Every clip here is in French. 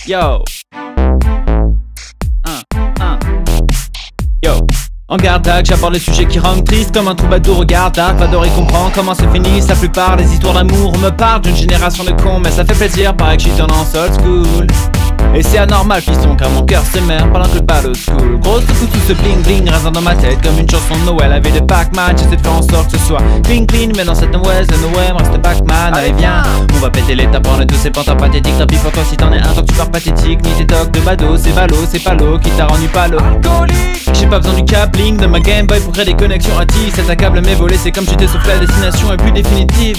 Yo. Yo. En garde d'arc, j'aborde les sujets qui rendent triste comme un troubadour au garde d'arc. Vador, il comprend comment c'est fini. La plupart des histoires d'amour me parlent d'une génération de cons, mais ça fait plaisir, paraît que je suis en old school. Et c'est anormal fiston car mon cœur s'émère pendant que le ballot school. Grosse coup tout ce bling bling résonne dans ma tête comme une chanson de Noël. La vie de Pac-Man, j'essaie de faire en sorte que ce soit clean clean, mais dans cette Noël, le Noël reste Pac-Man. Allez viens, on va péter les tapons de tous ces pantins pathétiques. Tant pis pour toi si t'en es un, tant que tu pars pathétique. Ni tes tocs de badaud, c'est ballot, c'est palo qui t'a rendu palo. J'ai pas besoin du câbling de ma Game Boy pour créer des connexions hâtives. Cet accable mes volets, c'est comme si t'es soufflé, la destination est plus définitive.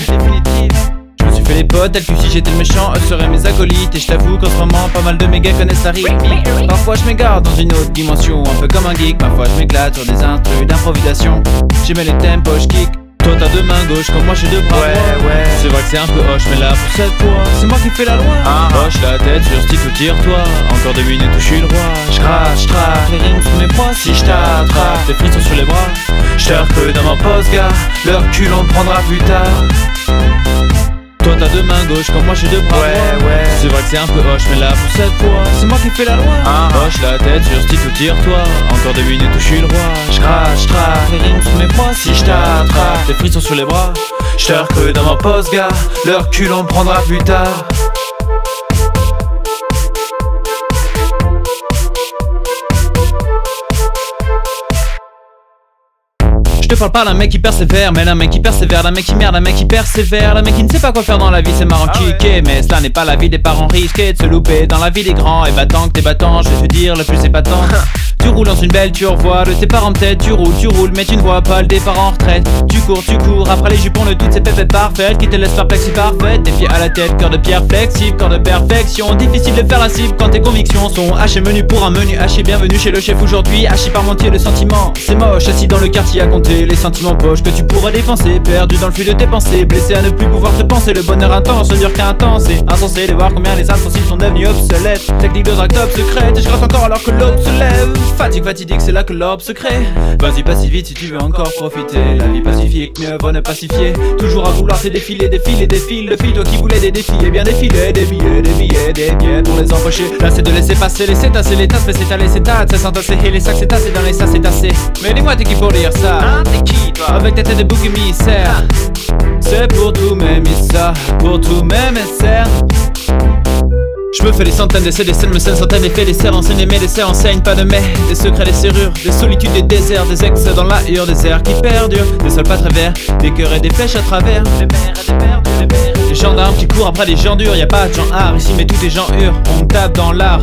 Je me suis fait les potes, tel que si j'étais le méchant, eux seraient mes acolytes. Et je t'avoue qu'en ce moment, pas mal de mes gars connaissent la rythmique. Parfois je m'égare dans une autre dimension, un peu comme un geek. Parfois je m'éclate sur des instrus d'improvisation. J'aimais les tempos, je kick. Toi t'as deux mains gauches, comme moi j'ai deux bras. Ouais. C'est vrai que c'est un peu hoche, mais là pour cette fois, c'est moi qui fais la loi. Hoche la tête sur stick ou tire-toi. Encore 2 minutes où je suis le roi. J'crache, les rings sous mes poings. Si j't'attrape, des frissons sur les bras. J'te que dans mon poste gars. Leur cul on le prendra plus tard. Toi t'as deux mains gauches, comme moi j'ai deux bras. Ouais. C'est vrai que c'est un peu hoche, mais là pour cette fois, c'est moi qui fais la loi. Hoche la tête sur stick ou tire-toi. Encore 2 minutes où je suis le roi. J'crache, les rings sous mes poings. Si j't'attrape, des frissons sur les bras. J'te que dans mon poste gars. Leur cul on le prendra plus tard. Je te parle pas d'un mec qui persévère, mais d'un mec qui persévère, d'un mec qui merde, d'un mec qui persévère, d'un mec qui ne sait pas quoi faire dans la vie, c'est marrant kické. Mais cela n'est pas la vie des parents risqués de se louper dans la vie des grands. Et battant que t'es battant, je vais te dire le plus épatant. Tu roules dans une belle turvoie, de tes parents peut-être, tu roules, mais tu ne vois pas le départ en retraite. Tu cours, après les jupons de toutes ces pépettes parfaites qui te laissent perplexe si parfaite. Des pieds à la tête, cœur de pierre flexible, corps de perfection. Difficile de faire la cible quand tes convictions sont hachées menu pour un menu haché. Bienvenue chez le chef aujourd'hui, haché par mon le sentiment. C'est moche, assis dans le quartier à compter les sentiments poches que tu pourrais dépenser. Perdu dans le flux de tes pensées, blessé à ne plus pouvoir te penser. Le bonheur intense, ne dure qu'intense. C'est insensé de voir combien les insensibles sont devenus obsolètes. Technique de drague top secrète, et je gratte encore alors que l'aube se lève. Fatigue fatidique, c'est là que l'orbe se crée. Vas-y pas si vite si tu veux encore profiter. La vie pacifique, mieux vaut ne pas pacifier. Toujours à vouloir c'est défiler, de fil. Toi qui voulais des défis, et bien défiler. Des billets pour les empocher. Là c'est de laisser passer, laisser tasser les tasses. Mais c'est allé, c'est tas, c'est s'entasser. Et les sacs c'est tassé, dans les sacs c'est tassé. Mais dis-moi t'es qui pour dire ça? T'es qui toi? Avec ta tête de bouc émissaire. C'est pour tous mes mystères, pour tous mes messères. Je me fais des centaines d'essais, des scènes me scènent centaines d'effets, des serres enseignent, mes desserts enseignent pas de mais. Des secrets, des serrures, des solitudes, des déserts, des ex dans la hure, des airs qui perdurent, des sols pas très verts, des cœurs et des flèches à travers. Des mers et des perdus, des gendarmes qui courent après des gens durs, y'a pas de gens art ici mais tout est gens hurent. On me tape dans l'art,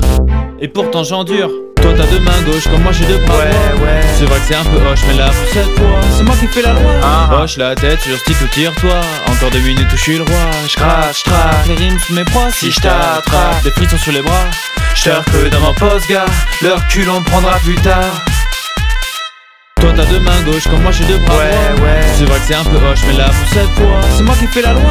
et pourtant j'endure. Toi t'as deux mains gauches, comme moi j'ai deux bras. Ouais. C'est vrai que c'est un peu hoche, mais là pour cette fois, c'est moi qui fais la loi. Hoche la tête sur stick ou tire-toi. Encore 2 minutes où je suis le roi. J'crache, les rimes sous mes poings. Si j't'attrape, des frissons sur les bras. J'te que dans mon poste gars. Leur cul on le prendra plus tard. Toi t'as deux mains gauches, comme moi j'ai deux bras. Ouais. C'est vrai que c'est un peu hoche, mais là pour cette fois, c'est moi qui fais la loi.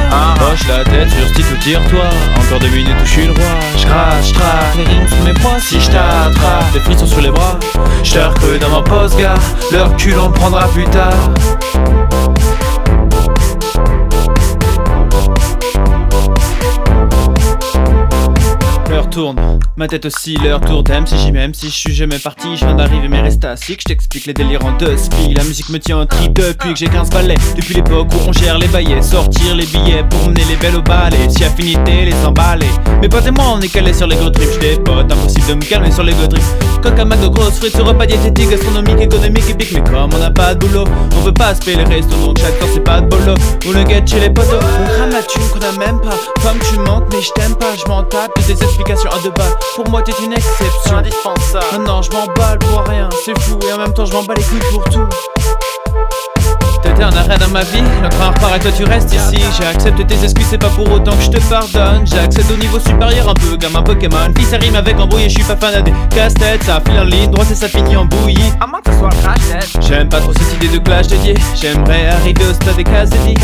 Hoche la tête sur stick ou tire-toi. Encore 2 minutes où je suis le roi. J'crache, les rimes sous mes poings. Si j't'attrape, des frissons sur les bras. J'te que dans mon poste gars. Leur cul on le prendra plus tard. L'heure tourne, ma tête aussi, l'heure tourne. Même si j'y m'aime, si je suis jamais parti. Je viens d'arriver mais reste assis, que je t'explique les délires en deux spi. La musique me tient en trip depuis que j'ai 15 balais. Depuis l'époque où on gère les baillets, sortir les billets pour mener les belles au balai. Si affinité, les emballer. Mes potes et moi on est calés sur les go trips. J'dis potes, impossible de me calmer sur les go trips. Coca, McDo, grosses frites, ce repas diététique, gastronomique, économique, épique. Mais comme on n'a pas de boulot, on veut pas se payer les restos. Donc chaque temps c'est pas de bolo. On le guette chez les potos. On crame la thune qu'on a même pas. Comme tu montes mais je t'aime pas, je m'en tape de tes explications à deux balles. Pour moi t'es une exception indispensable. Maintenant je m'emballe pour rien, c'est fou. Et en même temps je m'en bats les couilles pour tout. T'étais un arrêt dans ma vie, le train repart et toi tu restes ici. J'ai accepté tes excuses, c'est pas pour autant que je te pardonne. J'ai accédé au niveau supérieur un peu comme un Pokémon. Puis ça rime avec embrouillé, je suis pas fan à des casse-têtes. Ça file en ligne droite et ça finit en bouillie. À moins que ce soit le crash-tête. J'aime pas trop cette idée de clash dédié. J'aimerais arriver au stade des Kazedi.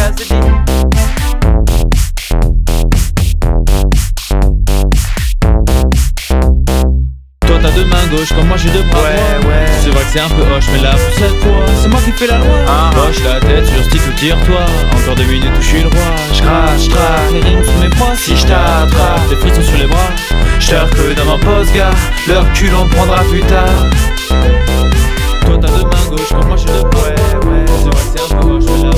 Toi t'as deux mains gauches, comme moi j'ai deux bras. Ouais. C'est vrai que c'est un peu hoche, mais là pour cette fois, c'est moi qui fais la loi. Hoche la tête sur stick ou tire-toi. Encore 2 minutes où je suis le roi. J'crache, les rimes sous mes poings. Si j't'attrape, des frissons sur les bras. Je te recrue dans mon poste gars, le recul on prendra plus tard. Toi t'as deux mains gauches, comme moi je suis de ouais, c'est vrai c'est un peu moche, mais là